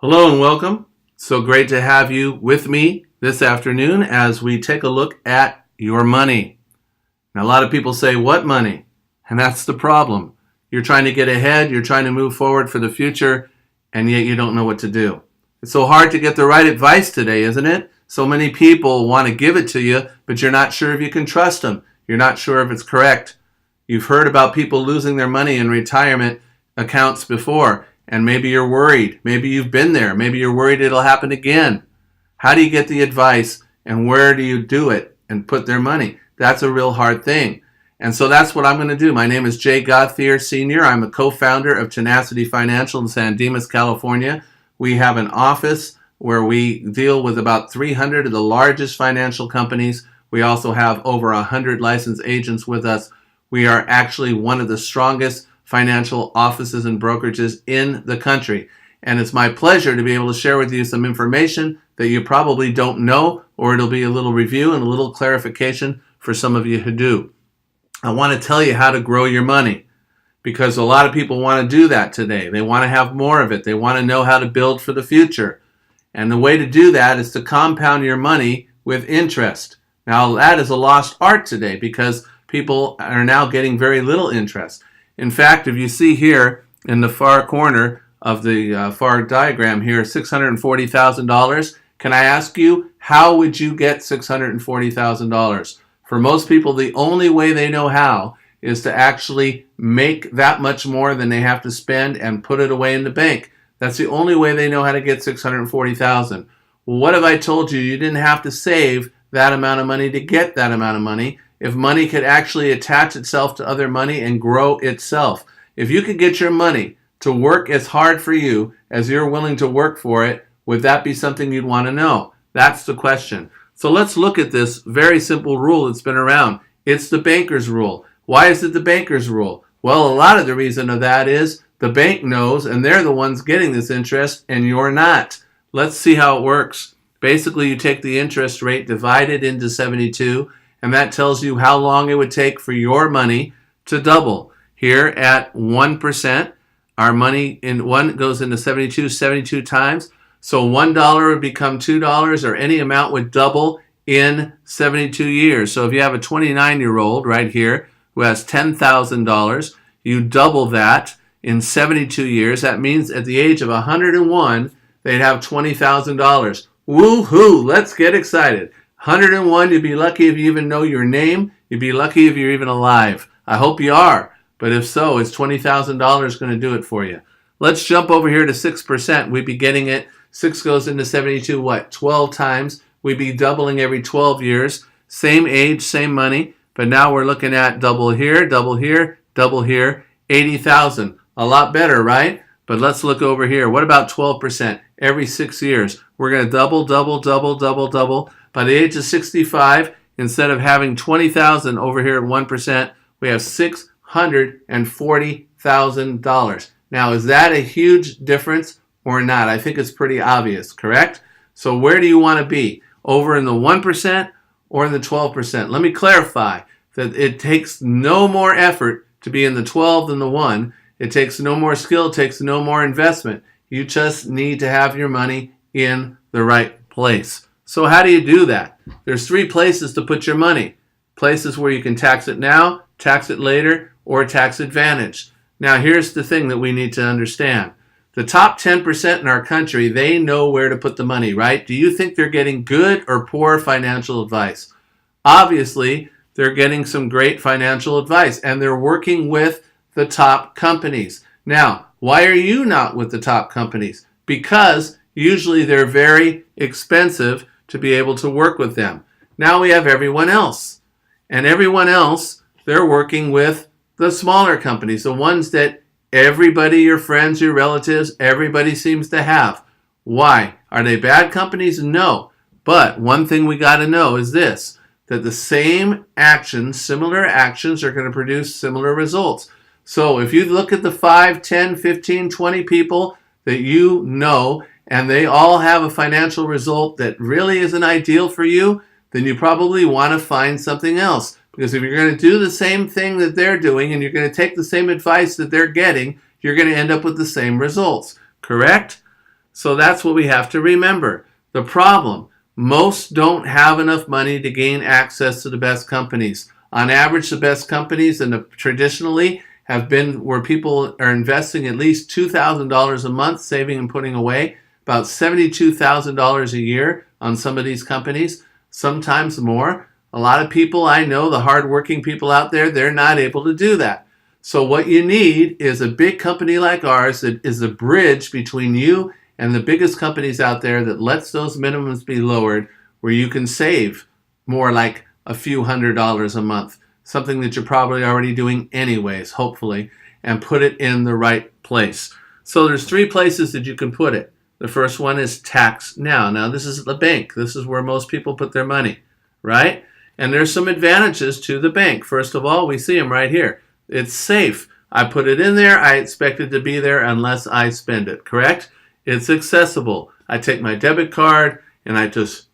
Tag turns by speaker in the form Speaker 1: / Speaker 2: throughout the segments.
Speaker 1: Hello and welcome. So great to have you with me this afternoon as we take a look at your money. Now, a lot of people say, what money? And that's the problem. You're trying to get ahead, you're trying to move forward for the future, and yet you don't know what to do. It's so hard to get the right advice today, isn't it? So many people want to give it to you, but you're not sure if you can trust them. You're not sure if it's correct. You've heard about people losing their money in retirement accounts before. And maybe you're worried. Maybe you've been there. Maybe you're worried it'll happen again. How do you get the advice and where do you do it and put their money? That's a real hard thing. And so that's what I'm going to do. My name is Jay Gauthier Sr. I'm a co-founder of Tenacity Financial in San Dimas, California. We have an office where we deal with about 300 of the largest financial companies. We also have over 100 licensed agents with us. We are actually one of the strongest financial offices and brokerages in the country. And it's my pleasure to be able to share with you some information that you probably don't know, or it'll be a little review and a little clarification for some of you who do. I want to tell you how to grow your money because a lot of people want to do that today. They want to have more of it. They want to know how to build for the future. And the way to do that is to compound your money with interest. Now, that is a lost art today because people are now getting very little interest. In fact, if you see here in the far corner of the far diagram here, $640,000, can I ask you, how would you get $640,000? For most people, the only way they know how is to actually make that much more than they have to spend and put it away in the bank. That's the only way they know how to get $640,000. Well, what if I told you you didn't have to save that amount of money to get that amount of money? If money could actually attach itself to other money and grow itself. If you could get your money to work as hard for you as you're willing to work for it, would that be something you'd want to know? That's the question. So let's look at this very simple rule that's been around. It's the banker's rule. Why is it the banker's rule? Well, a lot of the reason of that is the bank knows and they're the ones getting this interest and you're not. Let's see how it works. Basically, you take the interest rate divided into 72, and that tells you how long it would take for your money to double. Here at 1%, our money in one goes into 72 times. So $1 would become $2, or any amount would double in 72 years. So if you have a 29-year-old right here who has $10,000, you double that in 72 years. That means at the age of 101, they'd have $20,000. Woo-hoo, let's get excited. 101, you'd be lucky if you even know your name. You'd be lucky if you're even alive. I hope you are. But if so, is $20,000 going to do it for you? Let's jump over here to 6%. We'd be getting it. 6 goes into 72, 12 times. We'd be doubling every 12 years. Same age, same money. But now we're looking at double here, double here, double here. 80,000. A lot better, right? But let's look over here. What about 12%? Every 6 years. We're going to double, double, double, double, double. By the age of 65, instead of having 20,000 over here at 1%, we have $640,000. Now, is that a huge difference or not? I think it's pretty obvious, correct? So where do you want to be? Over in the 1% or in the 12%? Let me clarify that it takes no more effort to be in the 12 than the 1. It takes no more skill, it takes no more investment. You just need to have your money in the right place. So how do you do that? There's 3 places to put your money. Places where you can tax it now, tax it later, or tax advantage. Now here's the thing that we need to understand. The top 10% in our country, they know where to put the money, right? Do you think they're getting good or poor financial advice? Obviously, they're getting some great financial advice and they're working with the top companies. Now, why are you not with the top companies? Because usually they're very expensive to be able to work with them. Now we have everyone else. And everyone else, they're working with the smaller companies, the ones that everybody, your friends, your relatives, everybody seems to have. Why? Are they bad companies? No. But one thing we got to know is this, that the same actions, similar actions are going to produce similar results. So if you look at the 5, 10, 15, 20 people that you know, and they all have a financial result that really isn't ideal for you, then you probably want to find something else. Because if you're going to do the same thing that they're doing and you're going to take the same advice that they're getting, you're going to end up with the same results. Correct? So that's what we have to remember. The problem, most don't have enough money to gain access to the best companies. On average, the best companies traditionally have been where people are investing at least $2,000 a month, saving and putting away, about $72,000 a year on some of these companies, sometimes more. A lot of people I know, the hardworking people out there, they're not able to do that. So what you need is a big company like ours that is a bridge between you and the biggest companies out there that lets those minimums be lowered, where you can save more like a few $100s a month, something that you're probably already doing anyways, hopefully, and put it in the right place. So there's 3 places that you can put it. The first one is Tax Now. Now this is the bank. This is where most people put their money, right? And there's some advantages to the bank. First of all, we see them right here. It's safe. I put it in there. I expect it to be there unless I spend it, correct? It's accessible. I take my debit card and I just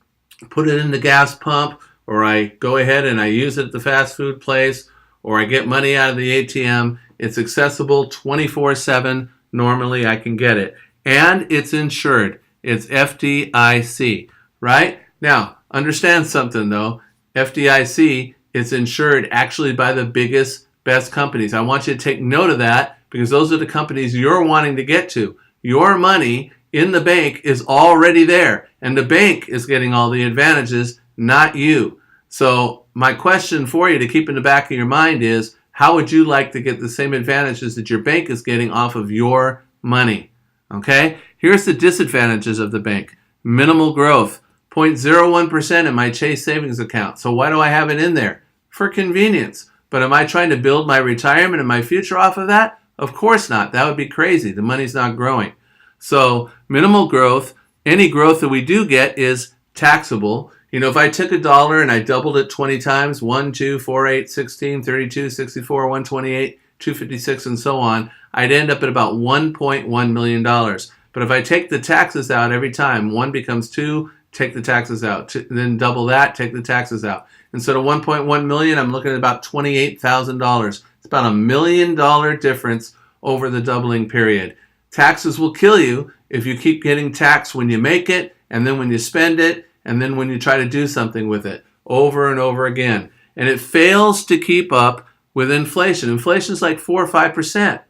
Speaker 1: put it in the gas pump, or I go ahead and I use it at the fast food place, or I get money out of the ATM. It's accessible 24/7. Normally I can get it. And it's insured. It's FDIC, right? Now, understand something though. FDIC is insured actually by the biggest, best companies. I want you to take note of that because those are the companies you're wanting to get to. Your money in the bank is already there, and the bank is getting all the advantages, not you. So my question for you to keep in the back of your mind is, how would you like to get the same advantages that your bank is getting off of your money? Okay, here's the disadvantages of the bank. Minimal growth, 0.01% in my Chase savings account. So why do I have it in there? For convenience. But am I trying to build my retirement and my future off of that? Of course not. That would be crazy. The money's not growing. So minimal growth, any growth that we do get is taxable. You know, if I took $1 and I doubled it 20 times, 1, 2, 4, 8, 16, 32, 64, 128, 256, and so on, I'd end up at about $1.1 million. But if I take the taxes out every time, 1 becomes 2, take the taxes out. Then double that, take the taxes out. Instead of 1.1 million, I'm looking at about $28,000. It's about $1 million difference over the doubling period. Taxes will kill you if you keep getting taxed when you make it, and then when you spend it, and then when you try to do something with it, over and over again. And it fails to keep up with inflation. Inflation is like 4 or 5%.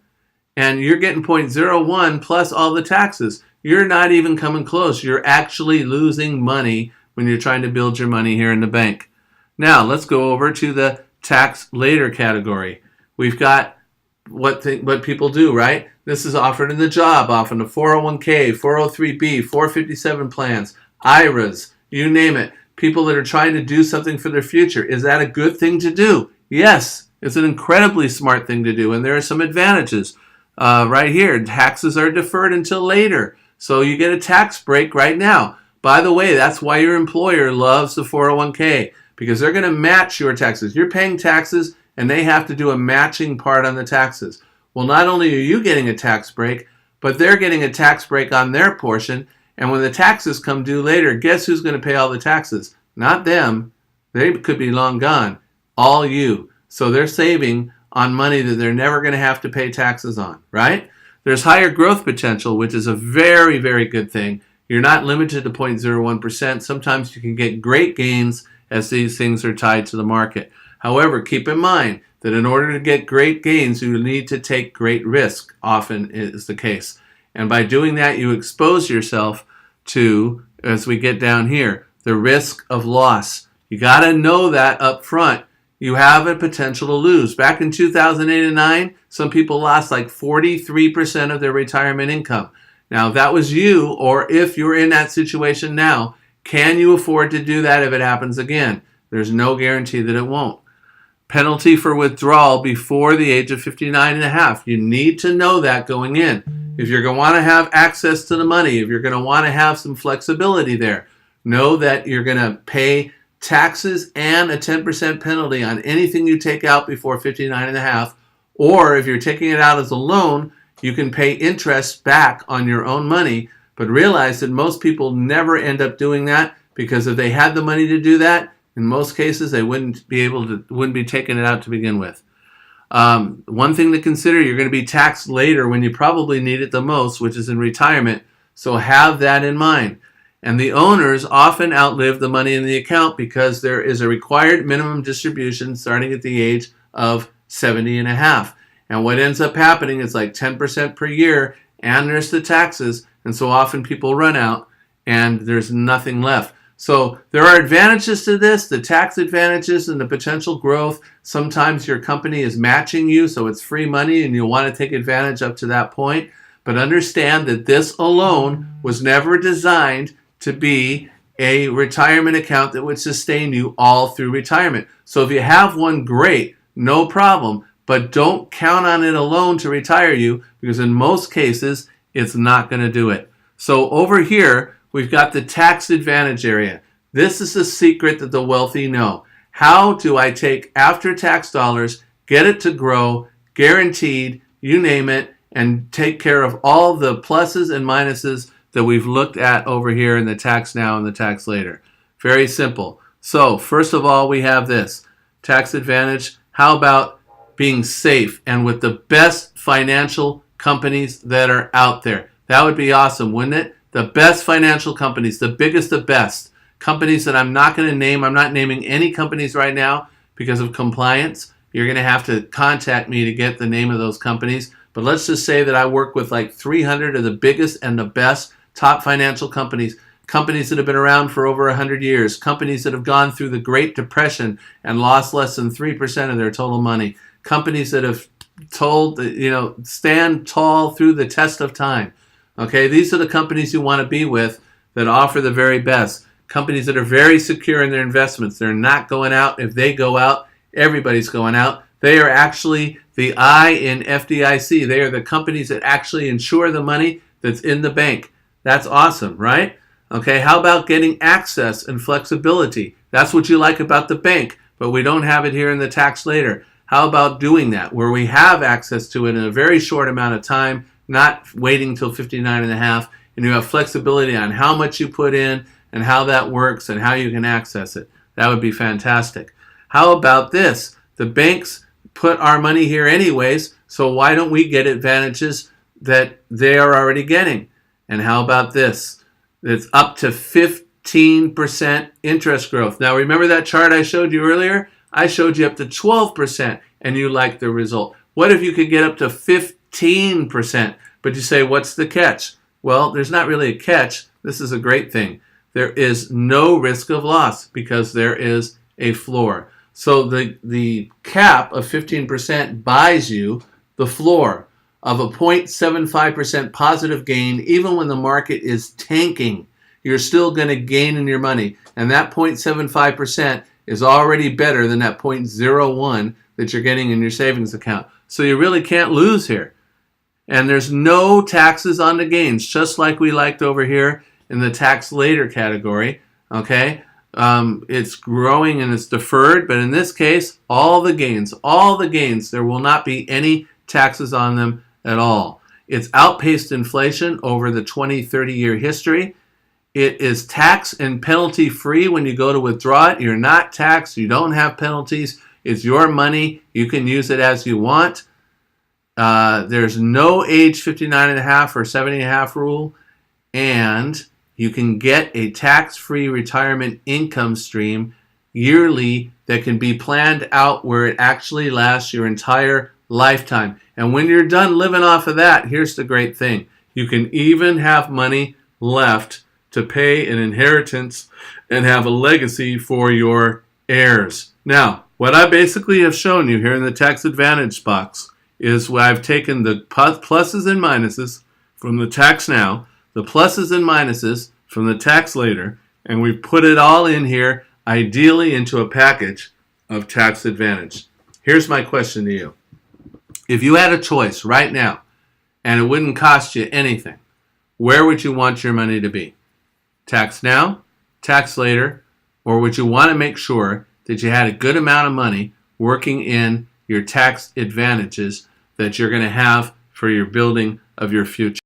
Speaker 1: And you're getting 0.01 plus all the taxes. You're not even coming close. You're actually losing money when you're trying to build your money here in the bank. Now, let's go over to the tax later category. We've got what people do, right? This is offered in the job, often a 401k, 403b, 457 plans, IRAs, you name it. People that are trying to do something for their future. Is that a good thing to do? Yes, it's an incredibly smart thing to do, and there are some advantages. Right here, taxes are deferred until later, so you get a tax break right now. By the way, that's why your employer loves the 401k, because they're going to match your taxes. You're paying taxes, and they have to do a matching part on the taxes. Well, not only are you getting a tax break, but they're getting a tax break on their portion, and when the taxes come due later, guess who's going to pay all the taxes? Not them. They could be long gone. All you. So they're saving on money that they're never going to have to pay taxes on, right? There's higher growth potential, which is a very, very good thing. You're not limited to 0.01%. Sometimes you can get great gains as these things are tied to the market. However, keep in mind that in order to get great gains, you need to take great risk, often is the case. And by doing that, you expose yourself to, as we get down here, the risk of loss. You got to know that up front. You have a potential to lose. Back in 2008 and 9, some people lost like 43% of their retirement income. Now, if that was you, or if you're in that situation now, can you afford to do that if it happens again? There's no guarantee that it won't. Penalty for withdrawal before the age of 59 and a half. You need to know that going in. If you're going to want to have access to the money, if you're going to want to have some flexibility there, know that you're going to pay taxes and a 10% penalty on anything you take out before 59 and a half. Or if you're taking it out as a loan, you can pay interest back on your own money. But realize that most people never end up doing that, because if they had the money to do that, in most cases they wouldn't be taking it out to begin with. One thing to consider, you're going to be taxed later when you probably need it the most, which is in retirement. So have that in mind. And the owners often outlive the money in the account because there is a required minimum distribution starting at the age of 70 and a half. And what ends up happening is like 10% per year, and there's the taxes, and so often people run out and there's nothing left. So there are advantages to this, the tax advantages and the potential growth. Sometimes your company is matching you, so it's free money and you'll want to take advantage up to that point. But understand that this alone was never designed to be a retirement account that would sustain you all through retirement. So if you have one, great, no problem. But don't count on it alone to retire you, because in most cases, it's not going to do it. So over here, we've got the tax advantage area. This is the secret that the wealthy know. How do I take after-tax dollars, get it to grow, guaranteed, you name it, and take care of all the pluses and minuses that we've looked at over here in the tax now and the tax later? Very simple. So first of all, we have this tax advantage. How about being safe and with the best financial companies that are out there? That would be awesome, wouldn't it? The best financial companies, the biggest, the best. Companies that I'm not going to name. I'm not naming any companies right now because of compliance. You're going to have to contact me to get the name of those companies. But let's just say that I work with like 300 of the biggest and the best top financial companies. Companies that have been around for over 100 years. Companies that have gone through the Great Depression and lost less than 3% of their total money. Companies that have stand tall through the test of time. Okay, these are the companies you want to be with that offer the very best. Companies that are very secure in their investments. They're not going out. If they go out, everybody's going out. They are actually the I in FDIC. They are the companies that actually insure the money that's in the bank. That's awesome, right? Okay, how about getting access and flexibility? That's what you like about the bank, but we don't have it here in the tax later. How about doing that, where we have access to it in a very short amount of time, not waiting till 59 and a half, and you have flexibility on how much you put in and how that works and how you can access it? That would be fantastic. How about this? The banks put our money here anyways, so why don't we get advantages that they are already getting? And how about this? It's up to 15% interest growth. Now remember that chart I showed you earlier? I showed you up to 12% and you liked the result. What if you could get up to 15%? But you say, what's the catch? Well, there's not really a catch. This is a great thing. There is no risk of loss because there is a floor. So the cap of 15% buys you the floor of a 0.75% positive gain. Even when the market is tanking, you're still going to gain in your money. And that 0.75% is already better than that 0.01 that you're getting in your savings account. So you really can't lose here. And there's no taxes on the gains, just like we liked over here in the tax later category. Okay, it's growing and it's deferred, but in this case, all the gains, there will not be any taxes on them at all. It's outpaced inflation over the 20-30 year history. It is tax and penalty free when you go to withdraw it. You're not taxed. You don't have penalties. It's your money. You can use it as you want. There's no age 59 and a half or 70 and a half rule. And you can get a tax-free retirement income stream yearly that can be planned out where it actually lasts your entire lifetime. And when you're done living off of that, here's the great thing. You can even have money left to pay an inheritance and have a legacy for your heirs. Now, what I basically have shown you here in the tax advantage box is where I've taken the pluses and minuses from the tax now, the pluses and minuses from the tax later, and we've put it all in here, ideally into a package of tax advantage. Here's my question to you. If you had a choice right now, and it wouldn't cost you anything, where would you want your money to be? Tax now, tax later, or would you want to make sure that you had a good amount of money working in your tax advantages that you're going to have for your building of your future?